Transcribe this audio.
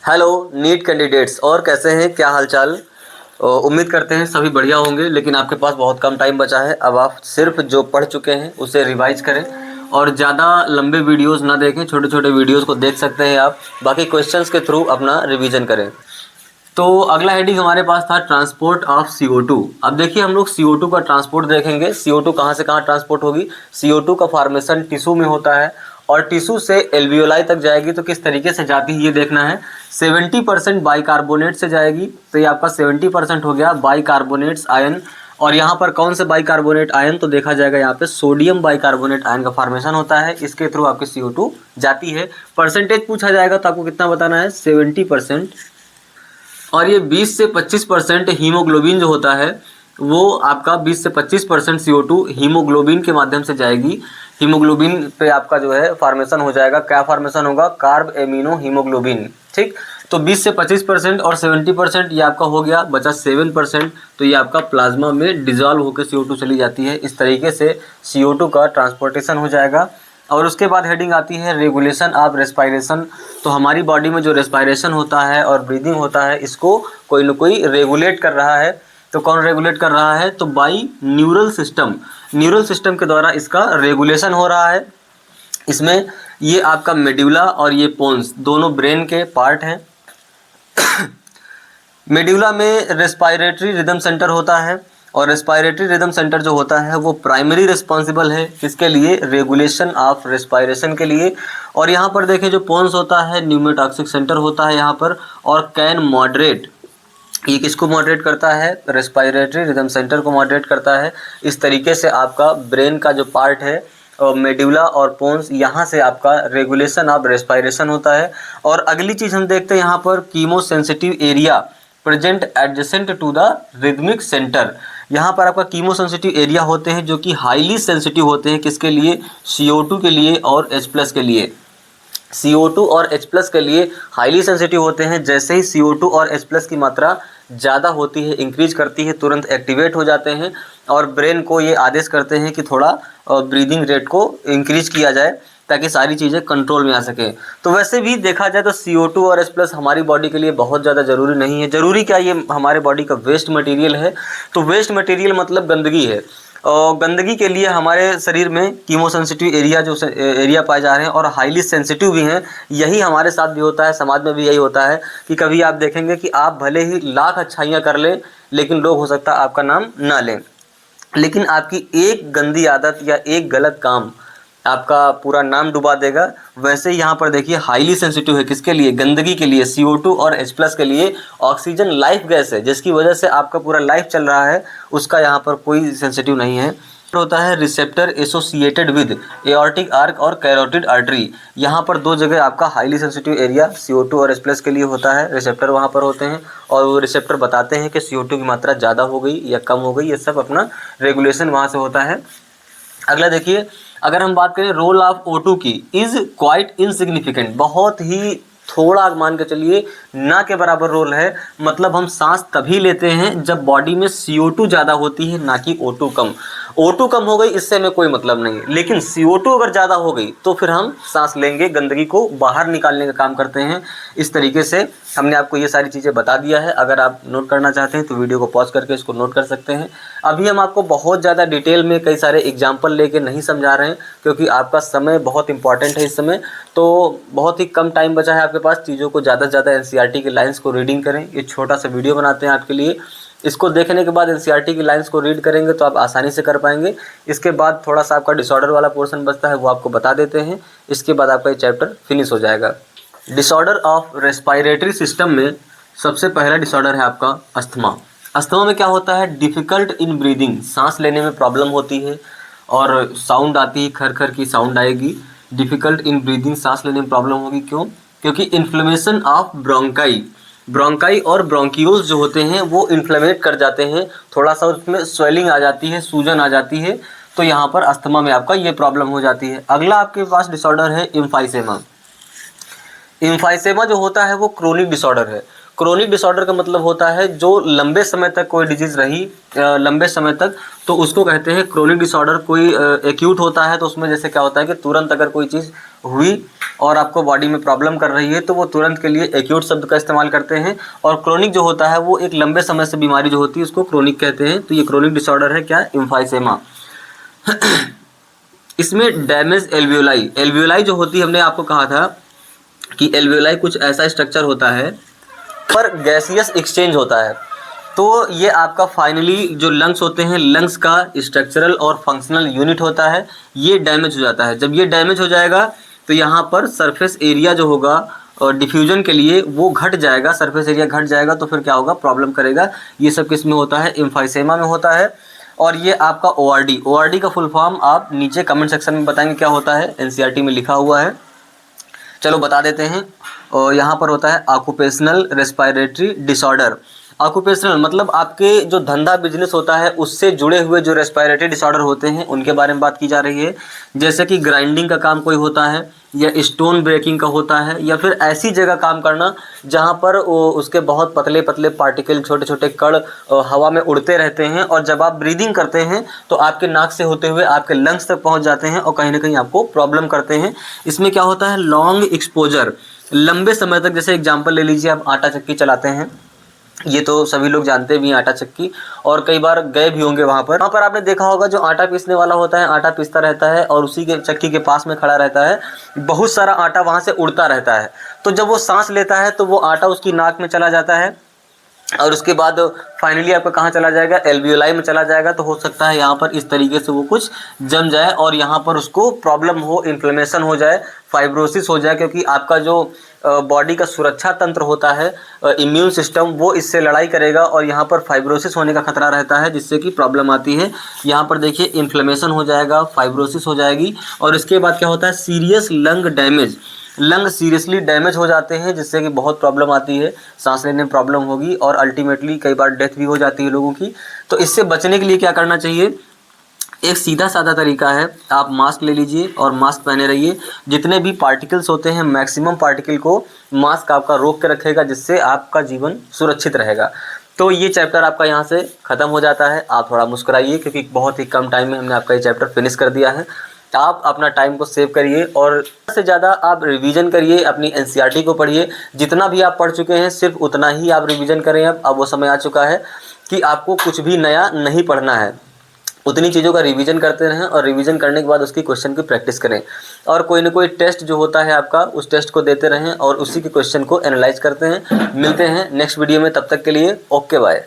Hello NEET candidates, और कैसे हैं, क्या हालचाल। उम्मीद करते हैं सभी बढ़िया होंगे, लेकिन आपके पास बहुत कम टाइम बचा है। अब आप सिर्फ जो पढ़ चुके हैं उसे रिवाइज करें और ज़्यादा लंबे वीडियोस ना देखें, छोटे छोटे वीडियोस को देख सकते हैं आप। बाकी क्वेश्चंस के थ्रू अपना रिवीजन करें। तो अगला हेडिंग हमारे पास था ट्रांसपोर्ट ऑफ CO2। अब देखिए हम लोग CO2 का ट्रांसपोर्ट देखेंगे। CO2 कहाँ से कहाँ ट्रांसपोर्ट होगी। CO2 का फॉर्मेशन टिश्यू में होता है और टिश्यू से एल्वियोलाई तक जाएगी, तो किस तरीके से जाती है ये देखना है। 70% बाइकार्बोनेट से जाएगी, तो ये आपका 70% हो गया बाइकार्बोनेट्स आयन। और यहाँ पर कौन से बाइकार्बोनेट आयन, तो देखा जाएगा यहाँ पे सोडियम बाइकार्बोनेट आयन का फॉर्मेशन होता है, इसके थ्रू आपकी CO2 जाती है। परसेंटेज पूछा जाएगा तो आपको कितना बताना है, 70%। और ये 20 से 25% हीमोग्लोबिन जो होता है वो आपका 20 से 25% CO2 हीमोग्लोबिन के माध्यम से जाएगी। हीमोग्लोबिन पे आपका जो है फॉर्मेशन हो जाएगा। क्या फॉर्मेशन होगा, कार्ब एमिनो हीमोग्लोबिन। ठीक, तो 20 से 25% और 70% ये आपका हो गया, बचा 7%। तो ये आपका प्लाज्मा में डिजॉल्व होकर CO2 चली जाती है। इस तरीके से CO2 का ट्रांसपोर्टेशन हो जाएगा। और उसके बाद हेडिंग आती है रेगुलेशन ऑफ रेस्पायरेशन। तो हमारी बॉडी में जो रेस्पायरेशन होता है और ब्रीदिंग होता है, इसको कोई ना कोई रेगुलेट कर रहा है। तो कौन रेगुलेट कर रहा है, तो by neural system. Neural system के द्वारा इसका रेगुलेशन हो रहा है। इसमें ये आपका मेड्यूला और ये पोन्स दोनों ब्रेन के पार्ट हैं। मेड्यूला में रेस्पायरेटरी रिदम सेंटर होता है और रेस्पायरेटरी रिदम सेंटर जो होता है वो प्राइमरी रिस्पॉन्सिबल है किसके लिए, रेगुलेशन ऑफ रेस्पायरेशन के लिए। और यहाँ पर देखें जो पोन्स होता है न्यूमेटॉक्सिक सेंटर होता है यहाँ पर, और कैन मॉडरेट, ये किसको मॉडरेट करता है, रेस्पायरेटरी रिदम सेंटर को मॉडरेट करता है। इस तरीके से आपका ब्रेन का जो पार्ट है मेड्यूला और पोन्स, यहाँ से आपका रेगुलेशन ऑफ रेस्पायरेशन होता है। और अगली चीज़ हम देखते हैं यहाँ पर chemosensitive area present adjacent to the rhythmic centre. यहाँ पर आपका कीमोसेंसिटिव एरिया होते हैं जो कि हाईली सेंसिटिव होते हैं किसके लिए, CO2 के लिए और H+ के लिए। CO2 और H+ के लिए हाईली सेंसिटिव होते हैं। जैसे ही CO2 और H+ की मात्रा ज़्यादा होती है, इंक्रीज करती है, तुरंत एक्टिवेट हो जाते हैं और ब्रेन को ये आदेश करते हैं कि थोड़ा ब्रीदिंग रेट को इंक्रीज किया जाए ताकि सारी चीज़ें कंट्रोल में आ सके। तो वैसे भी देखा जाए तो CO2 और H+ हमारी बॉडी के लिए बहुत ज़्यादा ज़रूरी नहीं है। ज़रूरी क्या, ये हमारे बॉडी का वेस्ट मटेरियल है। तो वेस्ट मटेरियल मतलब गंदगी है। और गंदगी के लिए हमारे शरीर में कीमोसेंसिटिव एरिया जो एरिया पाए जा रहे हैं और हाईली सेंसिटिव भी हैं। यही हमारे साथ भी होता है, समाज में भी यही होता है कि कभी आप देखेंगे कि आप भले ही लाख अच्छाइयाँ कर लें, लेकिन लोग हो सकता है आपका नाम ना लें, लेकिन आपकी एक गंदी आदत या एक गलत काम आपका पूरा नाम डुबा देगा। वैसे ही यहाँ पर देखिए हाईली सेंसिटिव है किसके लिए, गंदगी के लिए, CO2 और H+ के लिए। ऑक्सीजन लाइफ गैस है जिसकी वजह से आपका पूरा लाइफ चल रहा है, उसका यहाँ पर कोई सेंसिटिव नहीं है। होता है receptor associated with aortic arch और कैरोटिड आर्टरी। यहाँ पर दो जगह आपका हाईली सेंसिटिव एरिया CO2 और H+ के लिए होता है। रिसेप्टर वहाँ पर होते हैं और वो रिसेप्टर बताते हैं कि CO2 की मात्रा ज़्यादा हो गई या कम हो गई, ये सब अपना रेगुलेशन वहाँ से होता है। अगला देखिए, अगर हम बात करें रोल ऑफ O2 की, इज़ क्वाइट इनसिग्निफिकेंट, बहुत ही थोड़ा मान के चलिए ना के बराबर रोल है। मतलब हम सांस तभी लेते हैं जब बॉडी में CO2 ज़्यादा होती है, ना कि O2 कम। O2 कम हो गई इससे हमें कोई मतलब नहीं, लेकिन CO2 अगर ज़्यादा हो गई तो फिर हम सांस लेंगे, गंदगी को बाहर निकालने का काम करते हैं। इस तरीके से हमने आपको ये सारी चीज़ें बता दिया है। अगर आप नोट करना चाहते हैं तो वीडियो को पॉज करके इसको नोट कर सकते हैं। अभी हम आपको बहुत ज़्यादा डिटेल में कई सारे एग्जाम्पल लेके नहीं समझा रहे हैं क्योंकि आपका समय बहुत इंपॉर्टेंट है इस समय। तो बहुत ही कम टाइम बचा है आपके पास, चीज़ों को ज़्यादा से ज़्यादा NCERT की लाइन्स को रीडिंग करें। ये छोटा सा वीडियो बनाते हैं आपके लिए, इसको देखने के बाद NCERT की लाइन्स को रीड करेंगे तो आप आसानी से कर पाएंगे। इसके बाद थोड़ा सा आपका डिसऑर्डर वाला पोर्शन बचता है, वो आपको बता देते हैं। इसके बाद आपका ये चैप्टर फिनिश हो जाएगा। डिसऑर्डर ऑफ रेस्पायरेटरी सिस्टम में सबसे पहला डिसऑर्डर है आपका अस्थमा। अस्थमा में क्या होता है, डिफ़िकल्ट इन ब्रीदिंग, सांस लेने में प्रॉब्लम होती है और साउंड आती है, खर खर की साउंड आएगी। डिफ़िकल्ट इन ब्रीदिंग, सांस लेने में प्रॉब्लम होगी, क्यों, क्योंकि इन्फ्लेमेशन ऑफ ब्रोंकाई, ब्रोंकाई और ब्रोंकियोल्स जो होते हैं वो इन्फ्लेमेट कर जाते हैं, थोड़ा सा उसमें स्वेलिंग आ जाती है, सूजन आ जाती है, तो यहाँ पर अस्थमा में आपका ये प्रॉब्लम हो जाती है। अगला आपके पास डिसऑर्डर है एम्फाइसेमा। एम्फाइसेमा जो होता है वो क्रोनिक डिसऑर्डर है। क्रोनिक डिसऑर्डर का मतलब होता है जो लंबे समय तक कोई डिजीज़ रही लंबे समय तक, तो उसको कहते हैं क्रोनिक डिसऑर्डर। कोई एक्यूट होता है तो उसमें जैसे क्या होता है कि तुरंत अगर कोई चीज़ हुई और आपको बॉडी में प्रॉब्लम कर रही है तो वो तुरंत के लिए एक्यूट शब्द का इस्तेमाल करते हैं। और क्रोनिक जो होता है वो एक लंबे समय से बीमारी जो होती है उसको क्रोनिक कहते हैं। तो ये क्रोनिक डिसऑर्डर है क्या, एम्फाइसेमा। इसमें डैमेज एल्वियोलाई, एल्वियोलाई जो होती है, हमने आपको कहा था कि एल्वियोलाई कुछ ऐसा स्ट्रक्चर होता है पर गैसियस एक्सचेंज होता है। तो ये आपका फाइनली जो लंग्स होते हैं, लंग्स का स्ट्रक्चरल और फंक्शनल यूनिट होता है, ये डैमेज हो जाता है। जब ये डैमेज हो जाएगा तो यहाँ पर सरफेस एरिया जो होगा डिफ्यूजन के लिए वो घट जाएगा, सरफेस एरिया घट जाएगा तो फिर क्या होगा, प्रॉब्लम करेगा। ये सब किस में होता है, एम्फाइसेमा में होता है। और ये आपका ओआरडी, ओआरडी का फुल फॉर्म आप नीचे कमेंट सेक्शन में बताएंगे क्या होता है, एनसीईआरटी में लिखा हुआ है, चलो बता देते हैं। और यहाँ पर होता है ऑक्यूपेशनल रेस्पिरेटरी डिसऑर्डर। ऑक्यूपेशनल मतलब आपके जो धंधा बिजनेस होता है उससे जुड़े हुए जो रेस्पिरेटरी डिसऑर्डर होते हैं उनके बारे में बात की जा रही है। जैसे कि ग्राइंडिंग का काम कोई होता है, या स्टोन ब्रेकिंग का होता है, या फिर ऐसी जगह काम करना जहाँ पर उसके बहुत पतले पतले पार्टिकल, छोटे छोटे कण हवा में उड़ते रहते हैं, और जब आप ब्रीदिंग करते हैं तो आपके नाक से होते हुए आपके लंग्स तक पहुँच जाते हैं और कहीं ना कहीं आपको प्रॉब्लम करते हैं। इसमें क्या होता है, लॉन्ग एक्सपोजर, लंबे समय तक। जैसे एग्जाम्पल ले लीजिए, आप आटा चक्की चलाते हैं, ये तो सभी लोग जानते भी हैं आटा चक्की, और कई बार गए भी होंगे वहाँ पर आपने देखा होगा जो आटा पीसने वाला होता है, आटा पीसता रहता है और उसी के चक्की के पास में खड़ा रहता है, बहुत सारा आटा वहाँ से उड़ता रहता है। तो जब वो सांस लेता है तो वो आटा उसकी नाक में चला जाता है और उसके बाद फाइनली आपका कहाँ चला जाएगा, एल्वियोलाई में चला जाएगा। तो हो सकता है यहाँ पर इस तरीके से वो कुछ जम जाए और यहाँ पर उसको प्रॉब्लम हो, इन्फ्लेमेशन हो जाए, फाइब्रोसिस हो जाए, क्योंकि आपका जो बॉडी का सुरक्षा तंत्र होता है, इम्यून सिस्टम, वो इससे लड़ाई करेगा और यहाँ पर फाइब्रोसिस होने का खतरा रहता है, जिससे कि प्रॉब्लम आती है। यहाँ पर देखिए इन्फ्लेमेशन हो जाएगा, फाइब्रोसिस हो जाएगी। और इसके बाद क्या होता है, serious lung damage, lung seriously damage हो जाते हैं, जिससे कि बहुत प्रॉब्लम आती है, सांस लेने में प्रॉब्लम होगी और अल्टीमेटली कई बार डेथ भी हो जाती है लोगों की। तो इससे बचने के लिए क्या करना चाहिए, एक सीधा साधा तरीका है, आप मास्क ले लीजिए और मास्क पहने रहिए। जितने भी पार्टिकल्स होते हैं, मैक्सिमम पार्टिकल को मास्क आपका रोक के रखेगा, जिससे आपका जीवन सुरक्षित रहेगा। तो ये चैप्टर आपका यहाँ से ख़त्म हो जाता है। आप थोड़ा मुस्कुराइए क्योंकि बहुत ही कम टाइम में हमने आपका ये चैप्टर फिनिश कर दिया है। आप अपना टाइम को सेव करिए और से ज़्यादा आप रिवीजन करिए, अपनी एनसीईआरटी को पढ़िए। जितना भी आप पढ़ चुके हैं सिर्फ उतना ही आप रिवीजन करें। अब वो समय आ चुका है कि आपको कुछ भी नया नहीं पढ़ना है, उतनी चीज़ों का रिवीजन करते रहें और रिवीजन करने के बाद उसकी क्वेश्चन की प्रैक्टिस करें। और कोई ना कोई टेस्ट जो होता है आपका, उस टेस्ट को देते रहें और उसी के क्वेश्चन को एनालाइज करते हैं। मिलते हैं नेक्स्ट वीडियो में, तब तक के लिए ओके बाय।